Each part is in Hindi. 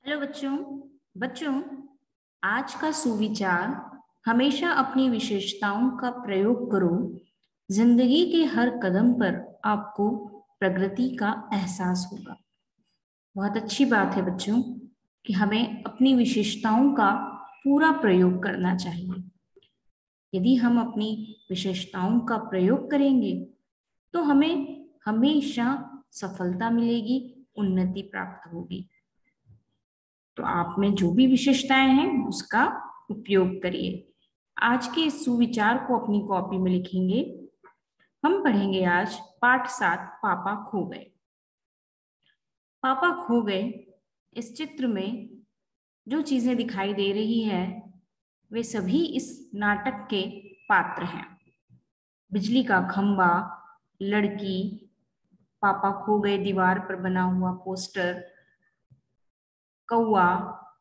हेलो बच्चों। बच्चों, आज का सुविचार हमेशा अपनी विशेषताओं का प्रयोग करो। जिंदगी के हर कदम पर आपको प्रगति का एहसास होगा। बहुत अच्छी बात है बच्चों कि हमें अपनी विशेषताओं का पूरा प्रयोग करना चाहिए। यदि हम अपनी विशेषताओं का प्रयोग करेंगे तो हमें हमेशा सफलता मिलेगी, उन्नति प्राप्त होगी। तो आप में जो भी विशेषताएं हैं उसका उपयोग करिए। आज के इस सुविचार को अपनी कॉपी में लिखेंगे। हम पढ़ेंगे आज पाठ 7, पापा खो गए। पापा खो गए इस चित्र में जो चीजें दिखाई दे रही है वे सभी इस नाटक के पात्र हैं। बिजली का खंबा, लड़की, पापा खो गए दीवार पर बना हुआ पोस्टर, कौआ,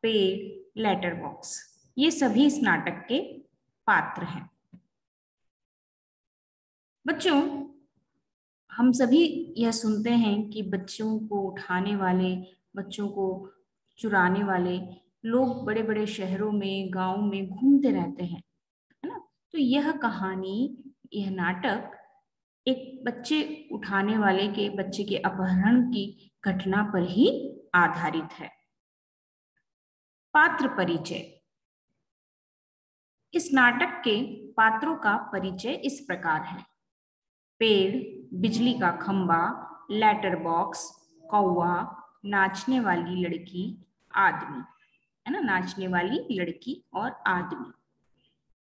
पेड़, लेटर बॉक्स, ये सभी इस नाटक के पात्र हैं। बच्चों, हम सभी यह सुनते हैं कि बच्चों को उठाने वाले, बच्चों को चुराने वाले लोग बड़े बड़े शहरों में, गांव में घूमते रहते हैं, है ना। तो यह कहानी, यह नाटक एक बच्चे उठाने वाले के, बच्चे के अपहरण की घटना पर ही आधारित है। पात्र परिचय। इस नाटक के पात्रों का परिचय इस प्रकार है। पेड़, बिजली का खंबा, लेटर बॉक्स, कौवा, नाचने वाली लड़की, आदमी, है ना, नाचने वाली लड़की और आदमी,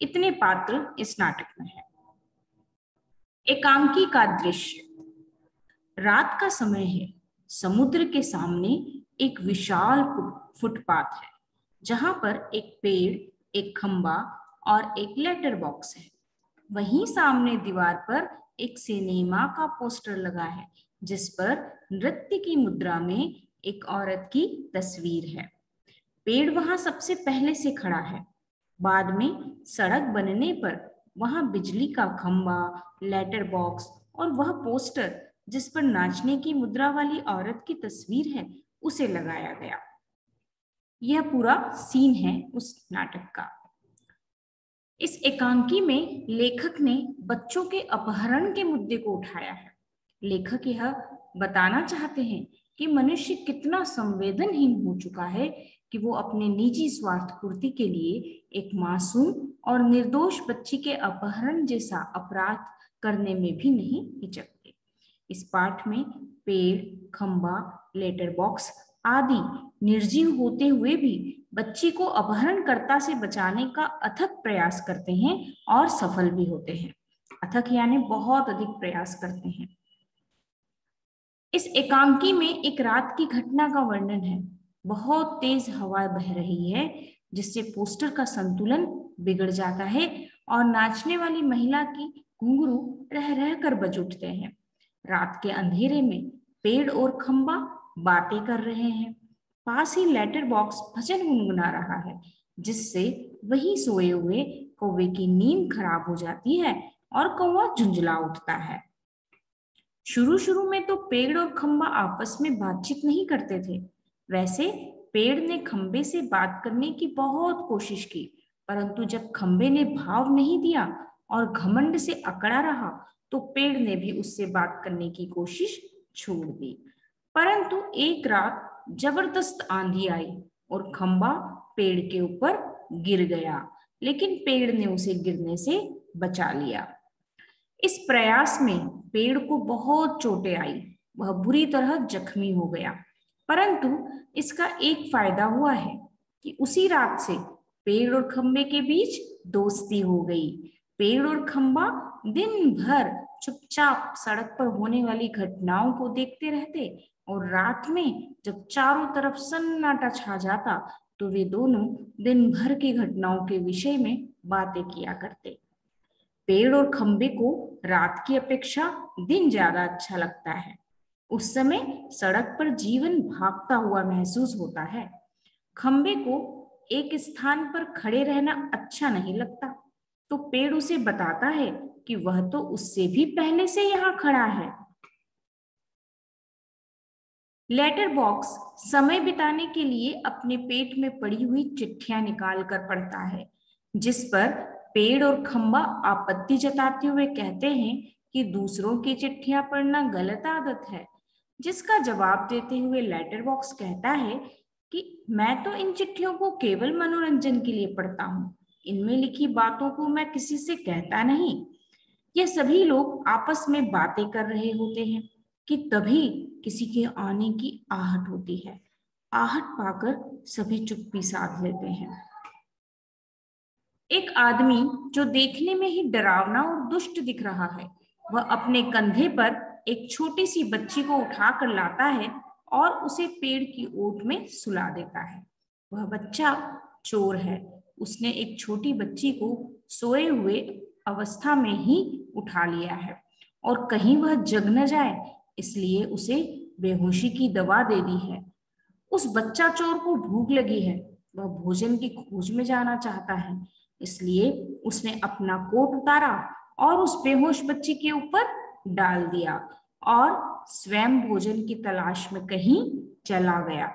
इतने पात्र इस नाटक में है। एकांकी का दृश्य। रात का समय है। समुद्र के सामने एक विशाल फुटपाथ है जहां पर एक पेड़, एक खंबा और एक लेटर बॉक्स है। वहीं सामने दीवार पर एक सिनेमा का पोस्टर लगा है जिस पर नृत्य की मुद्रा में एक औरत की तस्वीर है। पेड़ वहां सबसे पहले से खड़ा है। बाद में सड़क बनने पर वहां बिजली का खंबा, लेटर बॉक्स और वह पोस्टर जिस पर नाचने की मुद्रा वाली औरत की तस्वीर है उसे लगाया गया। यह पूरा सीन है उस नाटक का। इस एकांकी में लेखक ने बच्चों के अपहरण के मुद्दे को उठाया है। लेखक यह बताना चाहते हैं कि मनुष्य कितना संवेदनहीन हो चुका है कि वो अपने निजी स्वार्थ पूर्ति के लिए एक मासूम और निर्दोष बच्ची के अपहरण जैसा अपराध करने में भी नहीं हिचकते। इस पाठ में पेड़, खंबा, लेटर बॉक्स आदि निर्जीव होते हुए भी बच्ची को अपहरणकर्ता से बचाने का अथक प्रयास करते हैं और सफल भी होते हैं। अथक यानी बहुत अधिक प्रयास करते हैं। इस एकांकी में एक रात की घटना का वर्णन है। बहुत तेज हवा बह रही है जिससे पोस्टर का संतुलन बिगड़ जाता है और नाचने वाली महिला की घुंघरू रह रह कर बज उठते हैं। रात के अंधेरे में पेड़ और खंबा बातें कर रहे हैं। पास ही लेटर बॉक्स भजन गुनगुना रहा है जिससे वही सोए हुए कौवे की नींद खराब हो जाती है और कौवा झुंझला उठता है। शुरू शुरू में तो पेड़ और खंबा आपस में बातचीत नहीं करते थे। वैसे पेड़ ने खंबे से बात करने की बहुत कोशिश की, परंतु जब खंबे ने भाव नहीं दिया और घमंड से अकड़ा रहा तो पेड़ ने भी उससे बात करने की कोशिश छोड़ दी। परंतु एक रात जबरदस्त आंधी आई और खंबा पेड़ के ऊपर गिर गया, लेकिन पेड़ ने उसे गिरने से बचा लिया। इस प्रयास में पेड़ को बहुत चोटें आई, वह बुरी तरह जख्मी हो गया। परंतु इसका एक फायदा हुआ है कि उसी रात से पेड़ और खंबे के बीच दोस्ती हो गई। पेड़ और खंबा दिन भर चुपचाप सड़क पर होने वाली घटनाओं को देखते रहते और रात में जब चारों तरफ सन्नाटा छा जाता तो वे दोनों दिन भर की घटनाओं के विषय में बातें किया करते। पेड़ और खंबे को रात की अपेक्षा दिन ज्यादा अच्छा लगता है। उस समय सड़क पर जीवन भागता हुआ महसूस होता है। खंबे को एक स्थान पर खड़े रहना अच्छा नहीं लगता, तो पेड़ उसे बताता है कि वह तो उससे भी पहले से यहाँ खड़ा है। लेटर बॉक्स समय बिताने के लिए अपने पेट में पड़ी हुई चिट्ठियां निकाल कर पढ़ता है, जिस पर पेड़ और खंबा आपत्ति जताते हुए कहते हैं कि दूसरों की चिट्ठियां पढ़ना गलत आदत है। जिसका जवाब देते हुए लेटर बॉक्स कहता है कि मैं तो इन चिट्ठियों को केवल मनोरंजन के लिए पढ़ता हूँ, इनमें लिखी बातों को मैं किसी से कहता नहीं। ये सभी लोग आपस में बातें कर रहे होते हैं कि तभी किसी के आने की आहट होती है। आहट पाकर सभी चुप्पी साध लेते हैं। एक आदमी जो देखने में ही डरावना और दुष्ट दिख रहा है, वह अपने कंधे पर एक छोटी सी बच्ची को उठाकर लाता है और उसे पेड़ की ओट में सुला देता है। वह बच्चा चोर है। उसने एक छोटी बच्ची को सोए हुए अवस्था में ही उठा लिया है और कहीं वह जग न जाए इसलिए उसे बेहोशी की दवा दे दी है। उस बच्चा चोर को भूख लगी है, वह भोजन की खोज में जाना चाहता है, इसलिए उसने अपना कोट उतारा और उस बेहोश बच्ची के ऊपर डाल दिया और स्वयं भोजन की तलाश में कहीं चला गया।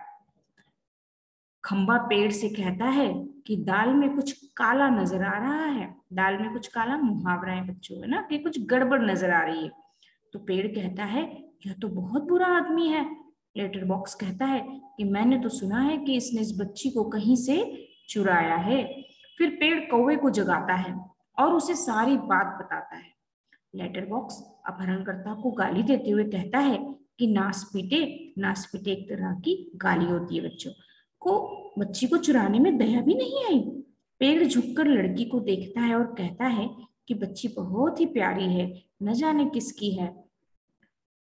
खंबा पेड़ से कहता है कि दाल में कुछ काला नजर आ रहा है। दाल में कुछ काला मुहावरा है बच्चों, है ना, कि कुछ गड़बड़ नजर आ रही है। तो पेड़ कहता है यह तो बहुत बुरा आदमी है। लेटर बॉक्स कहता है कि मैंने तो सुना है कि इसने इस बच्ची को कहीं से चुराया है। फिर पेड़ कौवे को जगाता है और उसे सारी बात बताता है। लेटर बॉक्स अपहरणकर्ता को गाली देते हुए कहता है कि नासपीटे। नासपीटे एक तरह की गाली होती है बच्चों को। बच्ची को चुराने में दया भी नहीं आई। पेड़ झुककर लड़की को देखता है और कहता है कि बच्ची बहुत ही प्यारी है, न जाने किसकी है।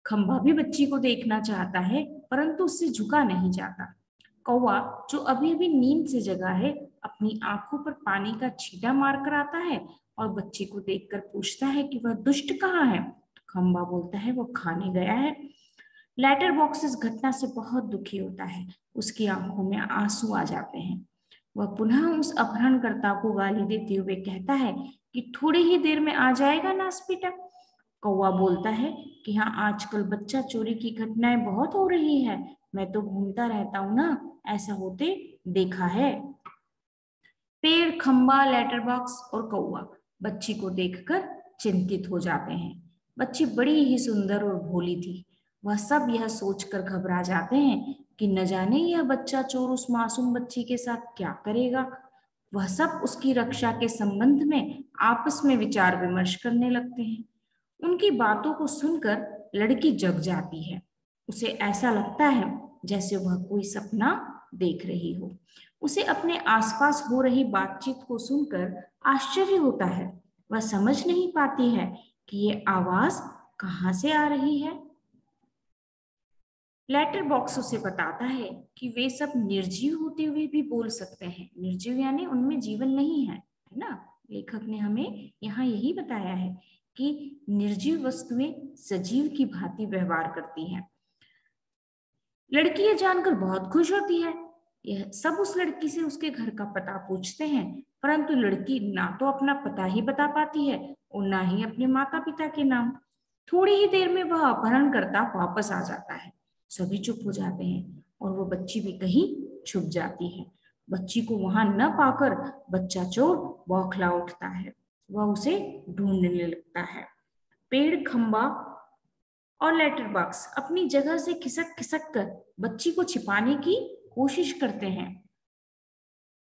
खंबा भी बच्ची को देखना चाहता है परंतु उससे झुका नहीं जाता। कौवा जो अभी अभी नींद से जगा है अपनी आंखों पर पानी का छींटा मारकर आता है और बच्ची को देखकर पूछता है कि वह दुष्ट कहाँ है। खंबा बोलता है वो खाने गया है। लेटर बॉक्स इस घटना से बहुत दुखी होता है। उसकी आंखों में आंसू आ जाते हैं। वह पुनः उस अपहरणकर्ता को गाली देते हुए कहता है कि थोड़ी ही देर में आ जाएगा नासपीटा। कौवा बोलता है कि हाँ, आजकल बच्चा चोरी की घटनाएं बहुत हो रही है, मैं तो घूमता रहता हूँ ना, ऐसा होते देखा है। पेड़, खंबा, लेटर बॉक्स और कौवा बच्ची को देखकर चिंतित हो जाते हैं। बच्ची बड़ी ही सुंदर और भोली थी। वह सब यह सोचकर घबरा जाते हैं कि न जाने यह बच्चा चोर उस मासूम बच्ची के साथ क्या करेगा। वह सब उसकी रक्षा के संबंध में आपस में विचार विमर्श करने लगते हैं। उनकी बातों को सुनकर लड़की जग जाती है। उसे ऐसा लगता है जैसे वह कोई सपना देख रही हो। उसे अपने आसपास हो रही बातचीत को सुनकर आश्चर्य होता है। वह समझ नहीं पाती है कि ये आवाज कहाँ से आ रही है। लेटर बॉक्स उसे बताता है कि वे सब निर्जीव होते हुए भी बोल सकते हैं। निर्जीव यानी उनमें जीवन नहीं है ना। लेखक ने हमें यहाँ यही बताया है कि निर्जीव वस्तुएं सजीव की भांति व्यवहार करती हैं। लड़की ये जानकर बहुत खुश होती है। यह सब उस लड़की से उसके घर का पता पूछते हैं, परंतु लड़की ना तो अपना पता ही बता पाती है और ना ही अपने माता पिता के नाम। थोड़ी ही देर में वह अपहरणकर्ता वापस आ जाता है। सभी चुप हो जाते हैं और वो बच्ची भी कहीं छुप जाती है। बच्ची को वहां न पाकर बच्चा चोर बौखला उठता है। वह उसे ढूंढने लगता है। पेड़, खंबा और लेटर बॉक्स अपनी जगह से खिसक खिसक कर बच्ची को छिपाने की कोशिश करते हैं।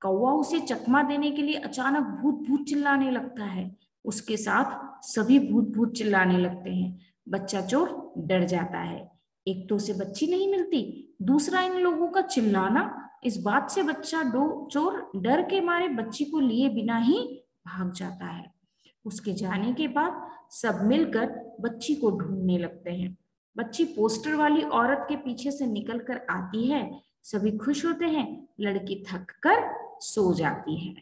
कौवा उसे चकमा देने के लिए अचानक भूत भूत चिल्लाने लगता है। उसके साथ सभी भूत भूत चिल्लाने लगते हैं। बच्चा चोर डर जाता है। एक तो उसे बच्ची नहीं मिलती, दूसरा इन लोगों का चिल्लाना। इस बात से बच्चा चोर डर के मारे बच्ची को लिए बिना ही भाग जाता है। उसके जाने के बाद सब मिलकर बच्ची को ढूंढने लगते हैं। बच्ची पोस्टर वाली औरत के पीछे से निकल कर आती है। सभी खुश होते हैं। लड़की थक कर सो जाती है।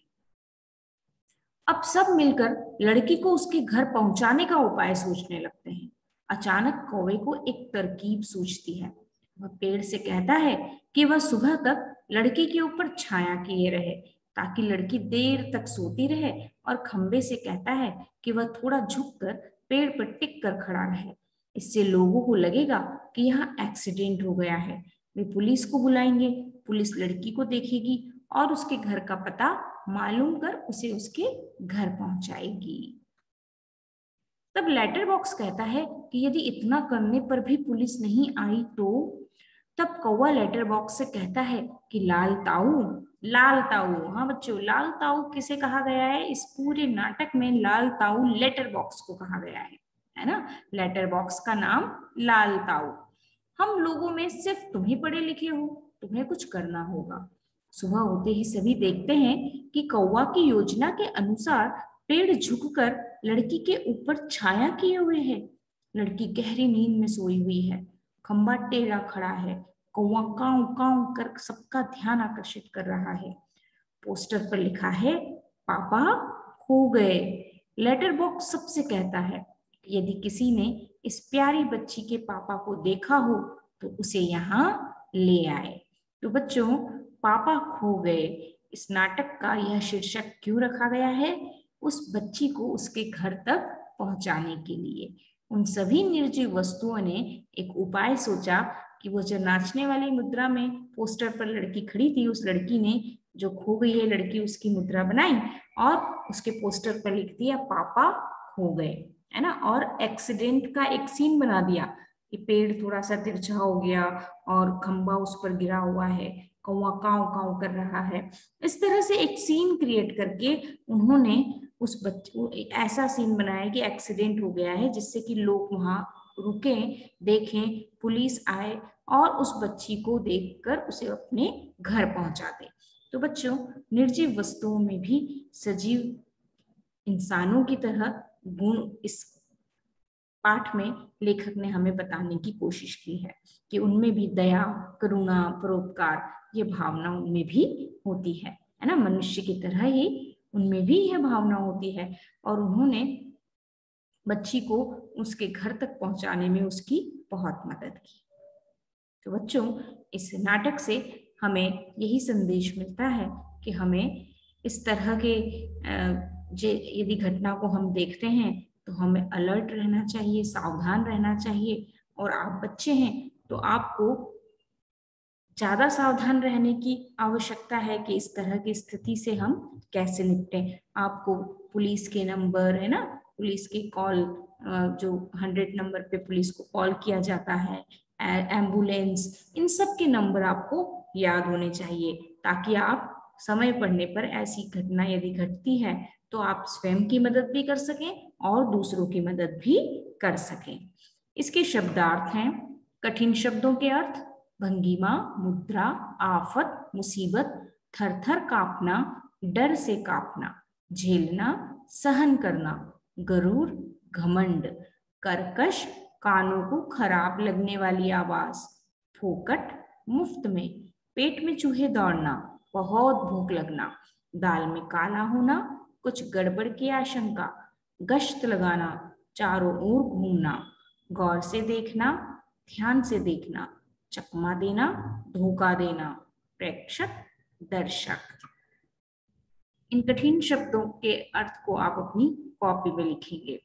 अब सब मिलकर लड़की को उसके घर पहुंचाने का उपाय सोचने लगते हैं। अचानक कौवे को एक तरकीब सूझती है। वह पेड़ से कहता है कि वह सुबह तक लड़की के ऊपर छाया किए रहे ताकि लड़की देर तक सोती रहे, और खंबे से कहता है कि वह थोड़ा झुककर पेड़ पर टिक कर खड़ा रहे। इससे लोगों को लगेगा कि यहाँ एक्सीडेंट हो गया है। वे पुलिस को बुलाएंगे, पुलिस लड़की को देखेगी और उसके घर का पता मालूम कर उसे उसके घर पहुंचाएगी। तब लेटर बॉक्स कहता है कि यदि इतना करने पर भी पुलिस नहीं आई तो? तब कौवा लेटर बॉक्स से कहता है कि लाल ताऊ, लाल ताऊ, हाँ बच्चों, लाल ताऊ किसे कहा गया है? इस पूरे नाटक में लाल ताऊ लेटर बॉक्स को कहा गया है ना। लेटर बॉक्स का नाम लाल ताऊ। हम लोगों में सिर्फ तुम ही पढ़े लिखे हो, तुम्हें कुछ करना होगा। सुबह होते ही सभी देखते हैं कि कौवा की योजना के अनुसार पेड़ झुककर लड़की के ऊपर छाया किए हुए है। लड़की गहरी नींद में सोई हुई है, खंबा टेढ़ा खड़ा है, कौवा काऊ काऊ कर सबका ध्यान आकर्षित कर रहा है। पोस्टर पर लिखा है, पापा खो गए। लेटर बॉक्स सबसे कहता है, यदि किसी ने इस प्यारी बच्ची के पापा को देखा हो तो उसे यहाँ ले आए। तो बच्चों, पापा खो गए, इस नाटक का यह शीर्षक क्यों रखा गया है? उस बच्ची को उसके घर तक पहुंचाने के लिए। उन सभी निर्जीव वस्तुओं ने एक उपाय सोचा कि वो जो नाचने वाली मुद्रा में पोस्टर पर लड़की खड़ी थी, उस लड़की ने जो खो गई है लड़की, उसकी मुद्रा बनाई और उसके पोस्टर पर लिख दिया, पापा खो गए, है ना। और एक्सीडेंट का एक सीन बना दिया कि पेड़ थोड़ा सा तिरछा हो गया और खंबा उस पर गिरा हुआ है, कौवा काऊ काऊ कर रहा है। इस तरह से एक सीन क्रिएट करके उन्होंने उस बच्चे को ऐसा सीन बनाया कि एक्सीडेंट हो गया है, जिससे कि लोग वहां रुके, देखें, पुलिस आए और उस बच्ची को देखकर उसे अपने घर पहुंचा दे। तो बच्चों, निर्जीव वस्तुओं में भी सजीव इंसानों की तरह गुण इस पाठ में लेखक ने हमें बताने की कोशिश की है कि उनमें भी दया, करुणा, परोपकार, ये भावना उनमें भी होती है ना। मनुष्य की तरह ही उनमें भी यह भावना होती है और उन्होंने बच्ची को उसके घर तक पहुंचाने में उसकी बहुत मदद की। तो बच्चों, इस नाटक से हमें यही संदेश मिलता है कि हमें इस तरह के यदि घटना को हम देखते हैं तो हमें अलर्ट रहना चाहिए, सावधान रहना चाहिए। और आप बच्चे हैं तो आपको ज्यादा सावधान रहने की आवश्यकता है कि इस तरह की स्थिति से हम कैसे निपटें। आपको पुलिस के नंबर, है ना, पुलिस के कॉल, जो 100 नंबर पे पुलिस को कॉल किया जाता है, एम्बुलेंस, इन सब के नंबर आपको याद होने चाहिए ताकि आप समय पड़ने पर ऐसी घटना यदि घटती है तो आप स्वयं की मदद भी कर सकें और दूसरों की मदद भी कर सकें। इसके शब्दार्थ हैं, कठिन शब्दों के अर्थ, भंगिमा, मुद्रा, आफत, मुसीबत, थर थर कांपना, डर से कांपना, झेलना, सहन करना, गरूर, घमंड, कर्कश, कानों को खराब लगने वाली आवाज, फोकट, मुफ्त में, पेट में चूहे दौड़ना, बहुत भूख लगना, दाल में काला होना, कुछ गड़बड़ की आशंका, गश्त लगाना, चारों ओर घूमना, गौर से देखना, ध्यान से देखना, चकमा देना, धोखा देना, प्रेक्षक, दर्शक। इन कठिन शब्दों के अर्थ को आप अपनी कॉपी में लिखेंगे।